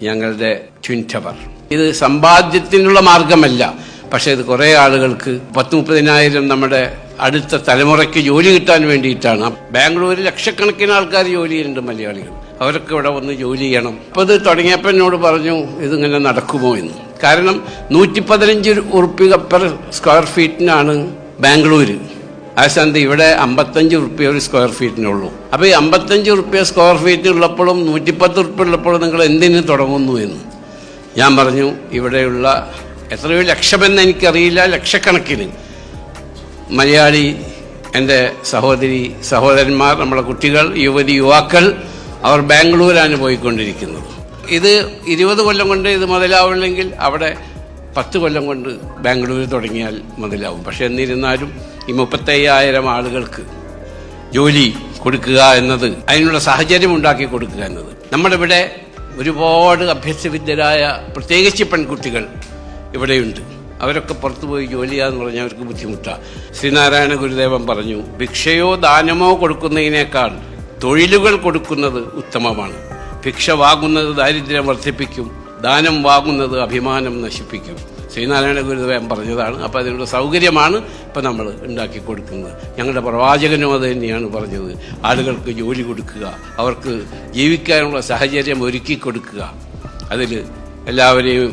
ഞങ്ങളുടെ twin tower. ഇത് സമ്പാദ്യത്തിനുള്ള മാർഗമല്ല, പക്ഷേ ഇത് കുറേ ആളുകൾക്ക് 10-30,000 നമ്മുടെ അടുത്ത തലമുറയ്ക്ക് ജോലി കിട്ടാൻ വേണ്ടിയിട്ടാണ്. ബാംഗ്ലൂരിൽ ലക്ഷക്കണക്കിന് ആൾക്കാർ ജോലി ചെയ്യുന്നുണ്ട്, മലയാളികൾ. അവരൊക്കെ ഇവിടെ വന്ന് ജോലി ചെയ്യണം. അപ്പോൾ ഇത് തുടങ്ങിയപ്പോൾ എന്നോട് പറഞ്ഞു ഇതിങ്ങനെ നടക്കുമോ എന്ന്. കാരണം 115 ഉറുപ്പിക പെർ സ്ക്വയർ ഫീറ്റിനാണ് ബാംഗ്ലൂർ. ആ സ്ഥാനത്ത് ഇവിടെ 55 ഉറുപ്പിക ഒരു സ്ക്വയർ ഫീറ്റിനുള്ളൂ. അപ്പോൾ ഈ 55 ഉറുപ്പിക സ്ക്വയർ ഫീറ്റിനുള്ളപ്പോഴും 110 ഉറുപ്പിക ഉള്ളപ്പോഴും നിങ്ങൾ എന്തിനു തുടങ്ങുന്നു എന്ന് ഞാൻ പറഞ്ഞു. ഇവിടെയുള്ള എത്രയോ ലക്ഷമെന്ന് എനിക്കറിയില്ല, ലക്ഷക്കണക്കിന് മലയാളി എൻ്റെ സഹോദരി സഹോദരന്മാർ, നമ്മുടെ കുട്ടികൾ, യുവതി യുവാക്കൾ അവർ ബാംഗ്ലൂരാണ് പോയിക്കൊണ്ടിരിക്കുന്നത്. ഇത് 20 കൊല്ലം കൊണ്ട് ഇത് മുതലാവില്ലെങ്കിൽ അവിടെ 10 കൊല്ലം കൊണ്ട് ബാംഗ്ലൂർ തുടങ്ങിയാൽ മുതലാവും. പക്ഷെ എന്നിരുന്നാലും ഈ 35,000 ആളുകൾക്ക് ജോലി കൊടുക്കുക എന്നത്, അതിനുള്ള സാഹചര്യം ഉണ്ടാക്കി കൊടുക്കുക എന്നത്, നമ്മുടെ ഇവിടെ ഒരുപാട് അഭ്യസ്തവിദ്യരായ പ്രത്യേകിച്ച് പെൺകുട്ടികൾ ഇവിടെയുണ്ട്. അവരൊക്കെ പുറത്തുപോയി ജോലി ചെയ്യാന്ന് പറഞ്ഞാൽ അവർക്ക് ബുദ്ധിമുട്ടാണ്. ശ്രീനാരായണ ഗുരുദേവൻ പറഞ്ഞു, ഭിക്ഷയോ ദാനമോ കൊടുക്കുന്നതിനേക്കാൾ തൊഴിലുകൾ കൊടുക്കുന്നത് ഉത്തമമാണ്. ഭിക്ഷ വാങ്ങുന്നത് ദാരിദ്ര്യം വർദ്ധിപ്പിക്കും, ദാനം വാങ്ങുന്നത് അഭിമാനം നശിപ്പിക്കും. ശ്രീനാരായണ ഗുരുദേവൻ പറഞ്ഞതാണ്. അപ്പോൾ അതിനുള്ള സൗകര്യമാണ് ഇപ്പം നമ്മൾ ഉണ്ടാക്കി കൊടുക്കുന്നത്. ഞങ്ങളുടെ പ്രവാചകനും അത് തന്നെയാണ് പറഞ്ഞത്. ആളുകൾക്ക് ജോലി കൊടുക്കുക, അവർക്ക് ജീവിക്കാനുള്ള സാഹചര്യം ഒരുക്കി കൊടുക്കുക. അതിൽ എല്ലാവരെയും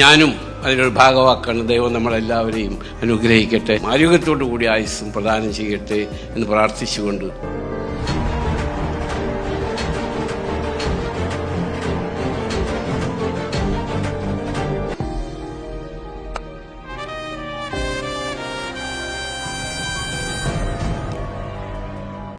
ഞാനും അതിനൊരു ഭാഗമാക്കണം. ദൈവം നമ്മളെല്ലാവരെയും അനുഗ്രഹിക്കട്ടെ, ആരോഗ്യത്തോടു കൂടി ആയുസ്സും പ്രദാനം ചെയ്യട്ടെ എന്ന് പ്രാർത്ഥിച്ചുകൊണ്ട്